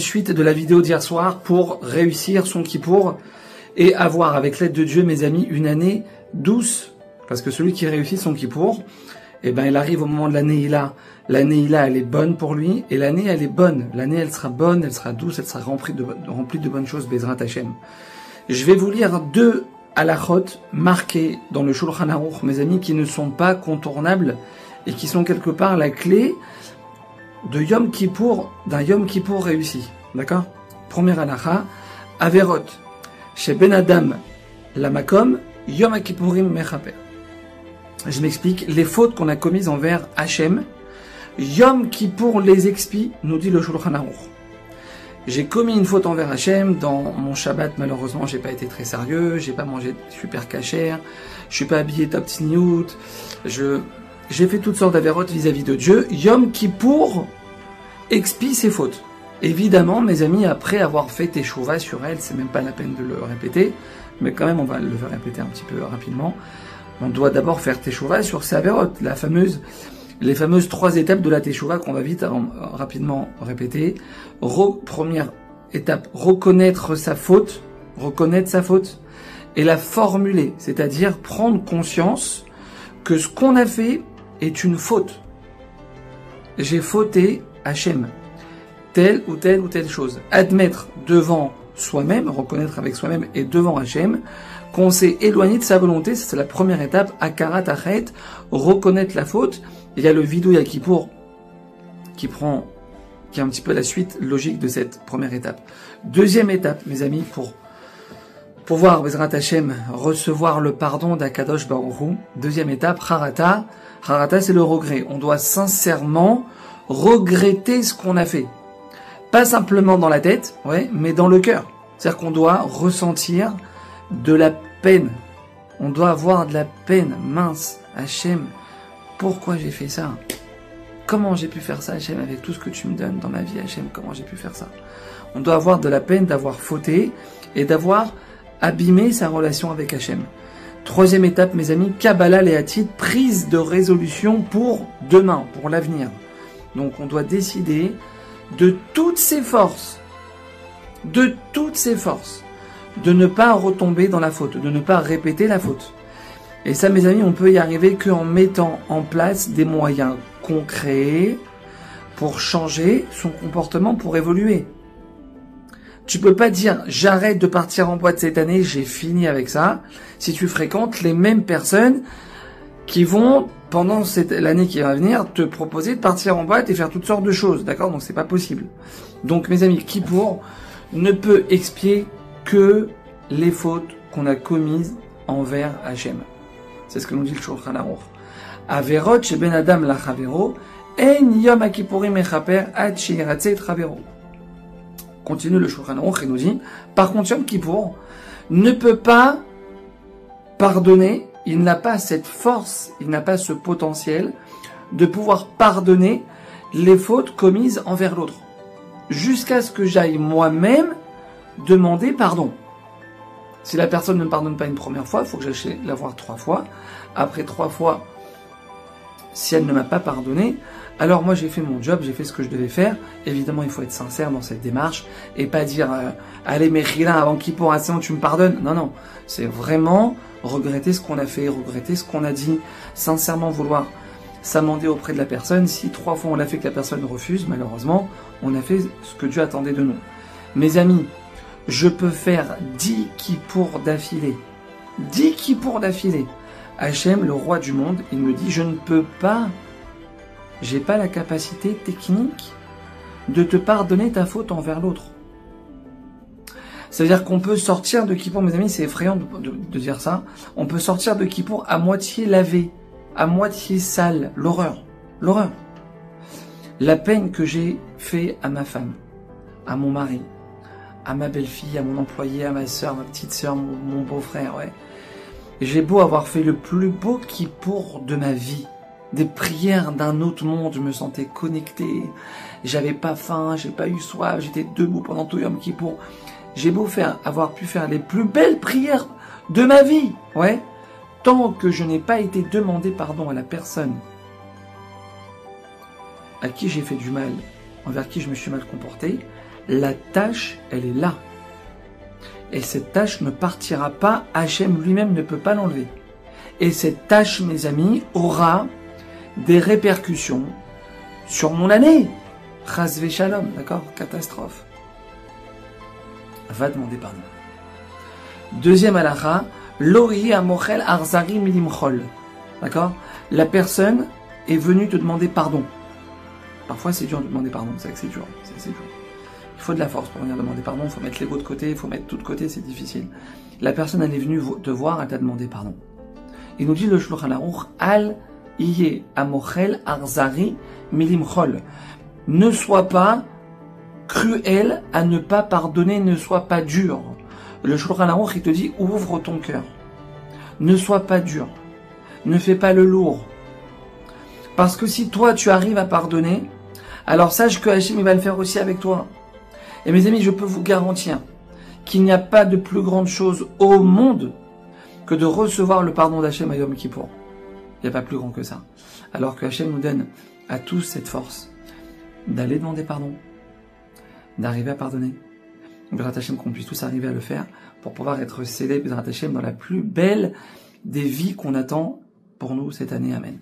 suite de la vidéo d'hier soir pour réussir son Kippour et avoir, avec l'aide de Dieu, mes amis, une année douce. Parce que celui qui réussit son Kippour, eh ben, il arrive au moment de l'année Ila. L'année Ila, elle est bonne pour lui, et l'année, elle est bonne. L'année, elle sera bonne, elle sera douce, elle sera remplie de bonnes choses, Bezrat Hashem. Je vais vous lire 2 halachot marqués dans le Shulchan Aruch, mes amis, qui ne sont pas contournables et qui sont quelque part la clé de Yom Kippour, d'un Yom Kippour réussi. D'accord? Première halacha, Averot, chez Ben Adam, la Makom, Yom Kippourim Mechaper. Je m'explique, les fautes qu'on a commises envers Hachem, Yom Kippour les expie, nous dit le Shulchan Aruch. J'ai commis une faute envers Hachem, dans mon Shabbat, malheureusement, j'ai pas été très sérieux, j'ai pas mangé super kasher, je suis pas habillé top tzniut, j'ai fait toutes sortes d'avérotes vis-à-vis de Dieu. Yom Kippour expie ses fautes. Évidemment, mes amis, après avoir fait teshuva sur elle, c'est même pas la peine de le répéter, mais quand même, on va le faire répéter un petit peu rapidement. On doit d'abord faire teshuva sur ses avérotes, les fameuses 3 étapes de la teshuva qu'on va vite rapidement répéter. Première étape, reconnaître sa faute, et la formuler, c'est-à-dire prendre conscience que ce qu'on a fait est une faute. J'ai fauté Hachem, telle ou telle chose. Admettre devant soi-même, reconnaître avec soi-même et devant Hachem, qu'on s'est éloigné de sa volonté, c'est la première étape, Akarat Achet, reconnaître la faute. Il y a le Vidou Kippour qui est un petit peu la suite logique de cette première étape. Deuxième étape, mes amis, pour pouvoir, Bezrat Hashem, recevoir le pardon d'Akadosh Baruch Hu. Deuxième étape, Harata. Harata, c'est le regret. On doit sincèrement regretter ce qu'on a fait. Pas simplement dans la tête, mais dans le cœur. C'est-à-dire qu'on doit ressentir de la peine. On doit avoir de la peine. Mince, Hachem, pourquoi j'ai fait ça? Comment j'ai pu faire ça, Hachem, avec tout ce que tu me donnes dans ma vie, Hachem? Comment j'ai pu faire ça? On doit avoir de la peine d'avoir fauté et d'avoir abîmé sa relation avec Hachem. Troisième étape, mes amis, Kabbalah Léatid, prise de résolution pour demain, pour l'avenir. Donc on doit décider de toutes ses forces, de ne pas retomber dans la faute, de ne pas répéter la faute. Et ça, mes amis, on peut y arriver qu'en mettant en place des moyens concrets pour changer son comportement, pour évoluer. Tu peux pas dire, j'arrête de partir en boîte cette année, j'ai fini avec ça, si tu fréquentes les mêmes personnes qui vont, pendant l'année qui va venir, te proposer de partir en boîte et faire toutes sortes de choses, d'accord? Donc c'est pas possible. Donc, mes amis, Kippour ne peut expier que les fautes qu'on a commises envers Hachem. C'est ce que nous dit le Shulchan Aruch. Averot chez Ben Adam la Chavero, en Yom Kippourim mechaper ad sheyiratze et Chavero. Continue le Shulchan Aruch et nous dit, par contre, Yom Kippour ne peut pas pardonner, il n'a pas cette force, il n'a pas ce potentiel de pouvoir pardonner les fautes commises envers l'autre. Jusqu'à ce que j'aille moi-même demander pardon. Si la personne ne me pardonne pas une première fois, il faut que j'aille la voir 3 fois. Après 3 fois, si elle ne m'a pas pardonné, alors moi j'ai fait mon job, j'ai fait ce que je devais faire. Évidemment, il faut être sincère dans cette démarche et pas dire allez Mechila avant Kippour, sinon tu me pardonnes. Non, c'est vraiment regretter ce qu'on a fait, regretter ce qu'on a dit, sincèrement vouloir s'amender auprès de la personne. Si 3 fois on l'a fait que la personne refuse, malheureusement, on a fait ce que Dieu attendait de nous. Mes amis, je peux faire 10 Kippour d'affilée. 10 Kippour d'affilée. Hachem, le roi du monde, il me dit, je ne peux pas, j'ai pas la capacité technique de te pardonner ta faute envers l'autre. C'est-à-dire qu'on peut sortir de Kippour, mes amis, c'est effrayant de dire ça, on peut sortir de Kippour à moitié lavé, à moitié sale, l'horreur. La peine que j'ai fait à ma femme, à mon mari, à ma belle-fille, à mon employé, à ma soeur, ma petite soeur, mon beau-frère, J'ai beau avoir fait le plus beau Kippour de ma vie, des prières d'un autre monde, je me sentais connecté, j'avais pas faim, j'ai pas eu soif, j'étais debout pendant tout Yom Kippour. J'ai beau avoir pu faire les plus belles prières de ma vie, tant que je n'ai pas été demandé pardon à la personne à qui j'ai fait du mal, envers qui je me suis mal comporté, La tâche, elle est là. Et cette tâche ne partira pas, Hachem lui-même ne peut pas l'enlever. Et cette tâche, mes amis, aura des répercussions sur mon année. Chas v'shalom, d'accord? Catastrophe. Va demander pardon. Deuxième halakha, Lohi amochel arzari milimchol. D'accord? La personne est venue te demander pardon. Parfois c'est dur de demander pardon, c'est vrai que c'est dur. Il faut de la force pour venir demander pardon, il faut mettre l'ego de côté, il faut mettre tout de côté, c'est difficile. La personne elle est venue te voir, elle t'a demandé pardon. Il nous dit le Shulchan Aruch, Al iye amochel arzari milimchol. Ne sois pas cruel à ne pas pardonner, ne sois pas dur. Le Shulchan Aruch, il te dit, ouvre ton cœur. Ne sois pas dur. Ne fais pas le lourd. Parce que si toi, tu arrives à pardonner, alors sache que Hachem, il va le faire aussi avec toi. Et mes amis, je peux vous garantir qu'il n'y a pas de plus grande chose au monde que de recevoir le pardon d'Hachem à Yom Kippour. Il n'y a pas plus grand que ça. Alors que Hachem nous donne à tous cette force d'aller demander pardon, d'arriver à pardonner. Bezrat Hachem, qu'on puisse tous arriver à le faire pour pouvoir être scellés, Bezrat Hachem, dans la plus belle des vies qu'on attend pour nous cette année. Amen.